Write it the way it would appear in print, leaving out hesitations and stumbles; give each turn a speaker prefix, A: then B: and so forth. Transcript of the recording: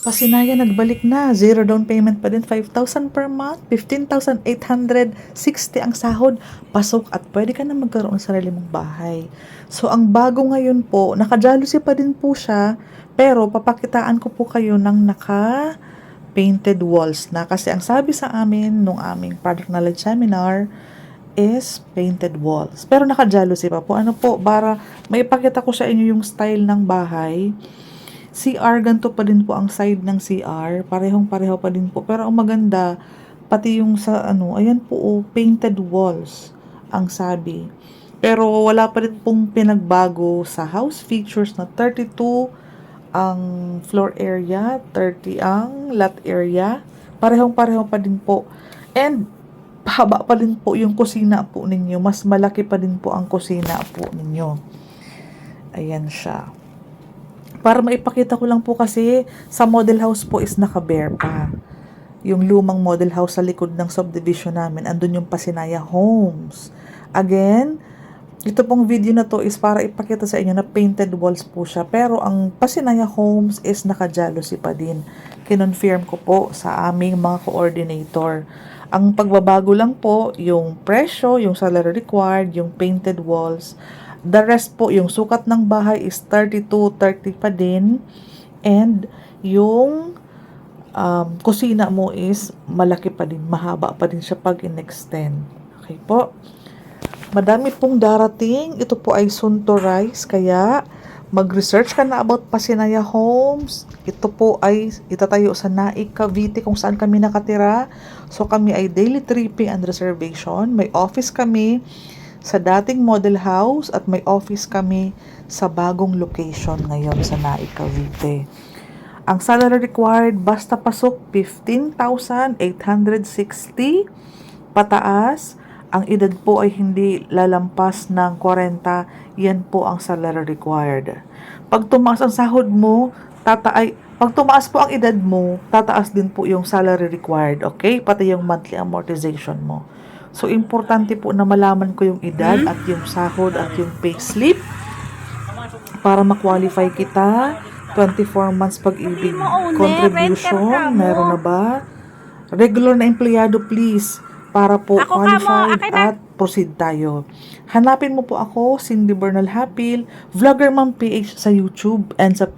A: Pasinaya nagbalik na, zero down payment pa din, 5,000 per month, 15,860 ang sahod, pasok at pwede ka na magkaroon ng sarili mong bahay. So, ang bago ngayon po, naka-jealousy pa din po siya, pero papakitaan ko po kayo ng naka-painted walls na. Kasi ang sabi sa amin, nung aming product knowledge seminar, is painted walls. Pero naka-jealousy pa po. Ano po, para maipakita ko sa inyo yung style ng bahay. CR, ganito pa din po ang side ng CR. Parehong-pareho pa din po. Pero ang maganda, pati yung sa ayan po, painted walls, ang sabi. Pero wala pa rin pong pinagbago sa house features na 32 ang floor area, 30 ang lot area. Parehong-pareho pa din po. And, haba pa din po yung kusina po ninyo. Mas malaki pa din po ang kusina po ninyo. Ayan siya. Para maipakita ko lang po kasi sa model house po is naka-bare pa. Yung lumang model house sa likod ng subdivision namin, andun yung Pasinaya Homes. Again, ito pong video na to is para ipakita sa inyo na painted walls po siya. Pero ang Pasinaya Homes is naka-jealousy pa din. Kinonfirm ko po sa aming mga coordinator. Ang pagbabago lang po, yung presyo, yung salary required, yung painted walls. The rest po, yung sukat ng bahay is 32-30 pa din. And yung kusina mo is malaki pa din. Mahaba pa din siya pag in-extend. Okay po. Madami pong darating. Ito po ay soon to rise. Kaya mag-research ka na about Pasinaya Homes. Ito po ay itatayo sa Naik, Cavite kung saan kami nakatira. So kami ay daily tripping and reservation. May office kami sa dating model house at may office kami sa bagong location ngayon sa Naik, Cavite. Ang salary required basta pasok 15,860 pataas. Ang edad po ay hindi lalampas ng 40. Yan po ang salary required. Pag tumaas ang sahod mo, pag tumaas po ang edad mo, tataas din po yung salary required, okay? Pati yung monthly amortization mo. So, importante po na malaman ko yung edad at yung sahod at yung payslip para ma-qualify kita. 24 months pag-ibig contribution, meron na ba? Regular na empleyado, please, para po qualified at proceed tayo. Hanapin mo po ako, Cindy Bernal Hapil, Vlogger Ma'am PH sa YouTube and sa